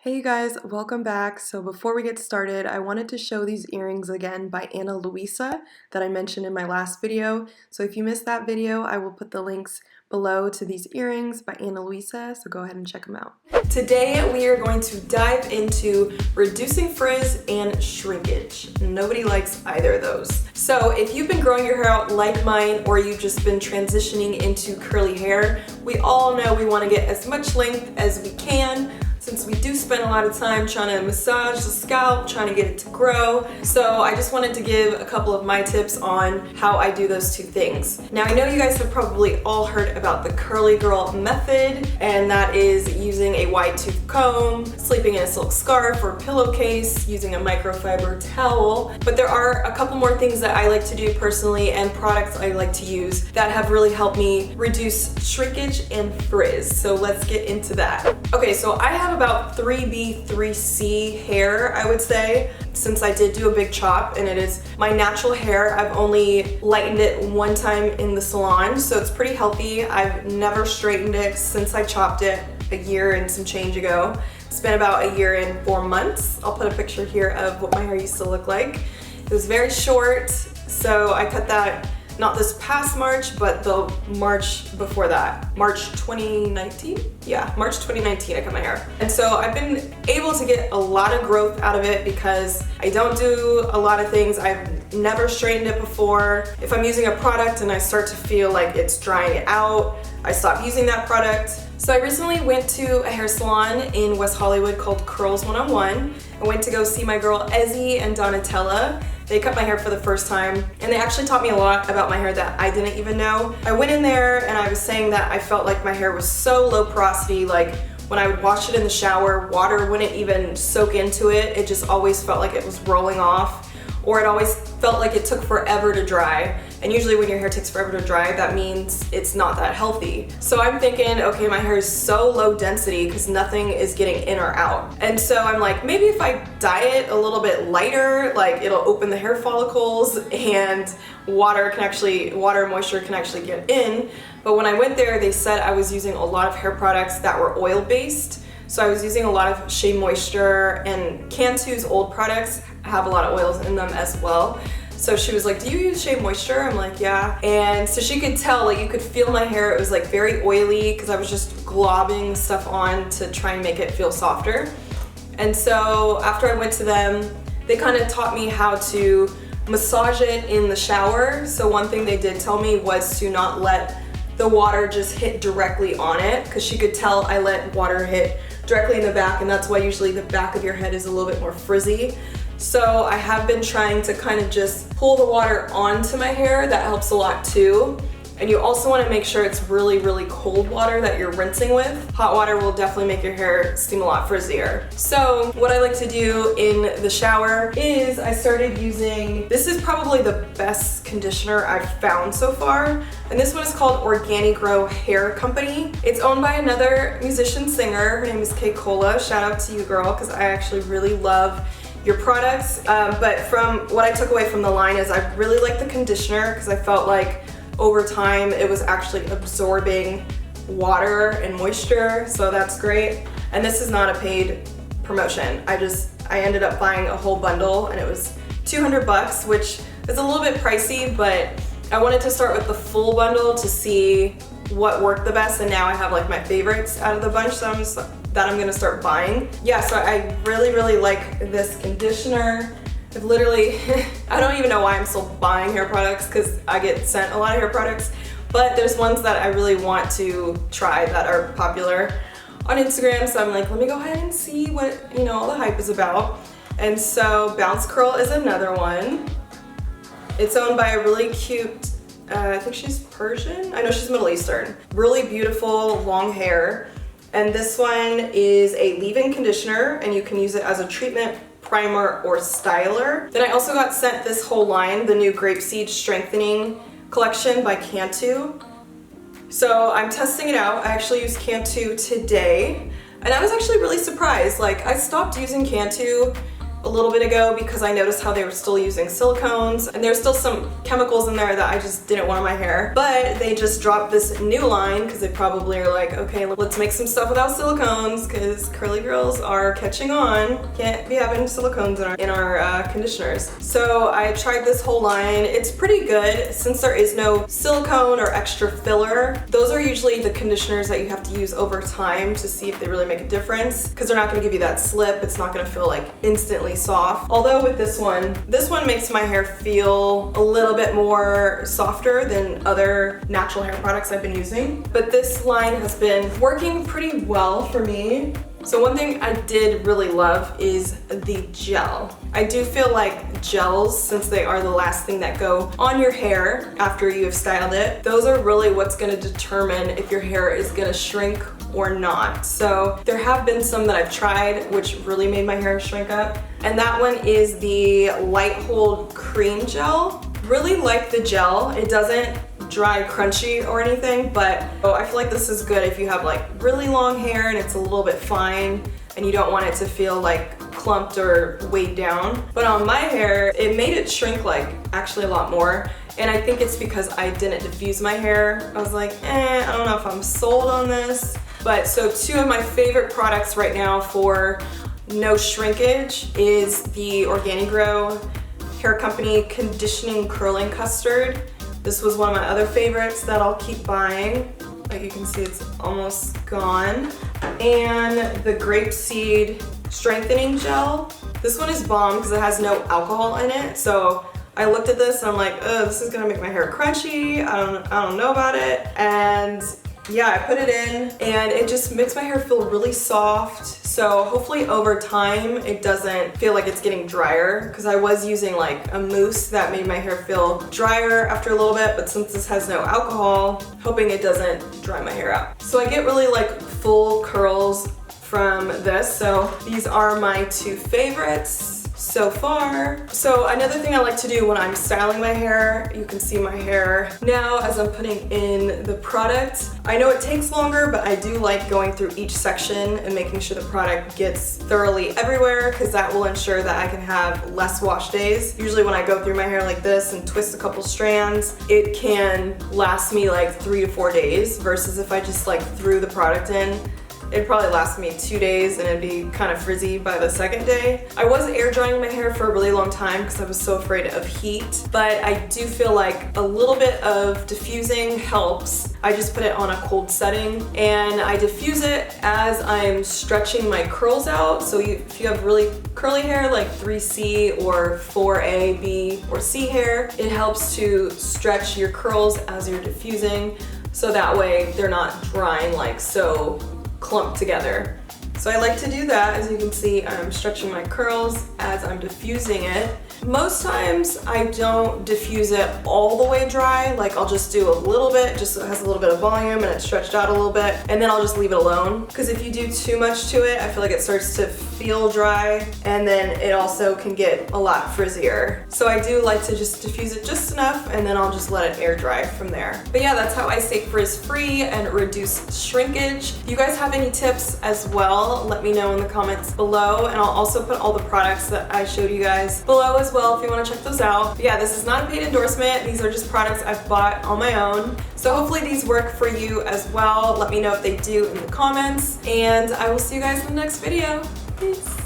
Hey you guys, welcome back. So before we get started, I wanted to show these earrings again by Ana Luisa that I mentioned in my last video. So if you missed that video, I will put the links below to these earrings by Ana Luisa, so go ahead and check them out. Today we are going to dive into reducing frizz and shrinkage. Nobody likes either of those. So if you've been growing your hair out like mine, or you've just been transitioning into curly hair, we all know we want to get as much length as we can, since we do spend a lot of time trying to massage the scalp, trying to get it to grow. So I just wanted to give a couple of my tips on how I do those two things. Now I know you guys have probably all heard about the curly girl method, and that is using a wide tooth comb, sleeping in a silk scarf or pillowcase, using a microfiber towel. But there are a couple more things that I like to do personally and products I like to use that have really helped me reduce shrinkage and frizz. So let's get into that. Okay, so I have about 3B, 3C hair, I would say, since I did do a big chop, and it is my natural hair. I've only lightened it one time in the salon, so it's pretty healthy. I've never straightened it since I chopped it a year and some change ago. It's been about a year and 4 months. I'll put a picture here of what my hair used to look like. It was very short, so I cut that not this past March, but the March before that. March 2019? Yeah, March 2019 I cut my hair. And so I've been able to get a lot of growth out of it because I don't do a lot of things. I've never straightened it before. If I'm using a product and I start to feel like it's drying it out, I stop using that product. So I recently went to a hair salon in West Hollywood called Curls 101. I went to go see my girl Ezzy and Donatella. They cut my hair for the first time, and they actually taught me a lot about my hair that I didn't even know. I went in there and I was saying that I felt like my hair was so low porosity, like when I would wash it in the shower, water wouldn't even soak into it. It just always felt like it was rolling off, or it always felt like it took forever to dry. And usually when your hair takes forever to dry, that means it's not that healthy. So I'm thinking, okay, my hair is so low density because nothing is getting in or out. And so I'm like, maybe if I dye it a little bit lighter, like it'll open the hair follicles and water and moisture can actually get in. But when I went there, they said I was using a lot of hair products that were oil-based. So I was using a lot of Shea Moisture, and Cantu's old products have a lot of oils in them as well. So she was like, do you use Shea Moisture? I'm like, yeah. And so she could tell, like you could feel my hair, it was like very oily because I was just globbing stuff on to try and make it feel softer. And so after I went to them, they kind of taught me how to massage it in the shower. So one thing they did tell me was to not let the water just hit directly on it, because she could tell I let water hit directly in the back, and that's why usually the back of your head is a little bit more frizzy. So I have been trying to kind of just pull the water onto my hair. That helps a lot too. And you also want to make sure it's really, really cold water that you're rinsing with. Hot water will definitely make your hair seem a lot frizzier. So what I like to do in the shower is I started using, this is probably the best conditioner I've found so far. And this one is called organigrowhairco. It's owned by another musician singer. Her name is K Cola. Shout out to you, girl, because I actually really love your products. But from what I took away from the line is I really like the conditioner because I felt like over time it was actually absorbing water and moisture, so that's great. And this is not a paid promotion. I ended up buying a whole bundle, and it was 200 bucks, which is a little bit pricey, but I wanted to start with the full bundle to see what worked the best, and now I have like my favorites out of the bunch that I'm gonna start buying. Yeah, so I really, really like this conditioner. I've literally, I don't even know why I'm still buying hair products, because I get sent a lot of hair products, but there's ones that I really want to try that are popular on Instagram, so I'm like, let me go ahead and see what, all the hype is about. And so Bounce Curl is another one. It's owned by a really cute, I think she's Persian? I know she's Middle Eastern. Really beautiful, long hair. And this one is a leave-in conditioner, and you can use it as a treatment, primer, or styler. Then I also got sent this whole line, the new Grapeseed Strengthening Collection by Cantu. So I'm testing it out. I actually used Cantu today, and I was actually really surprised. Like, I stopped using Cantu a little bit ago because I noticed how they were still using silicones and there's still some chemicals in there that I just didn't want in my hair. But they just dropped this new line because they probably are like, okay, let's make some stuff without silicones because curly girls are catching on. Can't be having silicones in our conditioners. So I tried this whole line. It's pretty good since there is no silicone or extra filler. Those are usually the conditioners that you have to use over time to see if they really make a difference because they're not going to give you that slip. It's not going to feel like instantly soft. Although with this one makes my hair feel a little bit more softer than other natural hair products I've been using. But this line has been working pretty well for me. So one thing I did really love is the gel. I do feel like gels, since they are the last thing that go on your hair after you have styled it, those are really what's gonna determine if your hair is gonna shrink or not. So there have been some that I've tried which really made my hair shrink up. And that one is the Light Hold Cream Gel. Really like the gel. It doesn't dry crunchy or anything, but I feel like this is good if you have like really long hair and it's a little bit fine and you don't want it to feel like clumped or weighed down. But on my hair, it made it shrink like actually a lot more. And I think it's because I didn't diffuse my hair. I was like, I don't know if I'm sold on this. But so two of my favorite products right now for no shrinkage is the Organigrow Hair Company Conditioning Curling Custard. This was one of my other favorites that I'll keep buying. Like you can see, it's almost gone. And the Grapeseed Strengthening Gel. This one is bomb because it has no alcohol in it. So I looked at this and I'm like, oh, this is gonna make my hair crunchy. I don't know about it. And yeah, I put it in and it just makes my hair feel really soft. So hopefully over time it doesn't feel like it's getting drier because I was using like a mousse that made my hair feel drier after a little bit, but since this has no alcohol, hoping it doesn't dry my hair out. So I get really like full curls from this. So these are my two favorites so far. So another thing I like to do when I'm styling my hair, you can see my hair now as I'm putting in the product. I know it takes longer, but I do like going through each section and making sure the product gets thoroughly everywhere because that will ensure that I can have less wash days. Usually when I go through my hair like this and twist a couple strands, it can last me like 3 to 4 days versus if I just like threw the product in, it'd probably last me 2 days and it'd be kind of frizzy by the second day. I was air drying my hair for a really long time because I was so afraid of heat, but I do feel like a little bit of diffusing helps. I just put it on a cold setting and I diffuse it as I'm stretching my curls out. So if you have really curly hair like 3C or 4A, B, or C hair, it helps to stretch your curls as you're diffusing so that way they're not drying like so clumped together. So I like to do that. As you can see, I'm stretching my curls as I'm diffusing it. Most times I don't diffuse it all the way dry, like I'll just do a little bit, just so it has a little bit of volume and it's stretched out a little bit, and then I'll just leave it alone. Because if you do too much to it, I feel like it starts to feel dry, and then it also can get a lot frizzier. So I do like to just diffuse it just enough, and then I'll just let it air dry from there. But yeah, that's how I stay frizz free and reduce shrinkage. If you guys have any tips as well, let me know in the comments below, and I'll also put all the products that I showed you guys below as well if you want to check those out. But yeah, this is not a paid endorsement. These are just products I've bought on my own. So hopefully these work for you as well. Let me know if they do in the comments, and I will see you guys in the next video. Peace.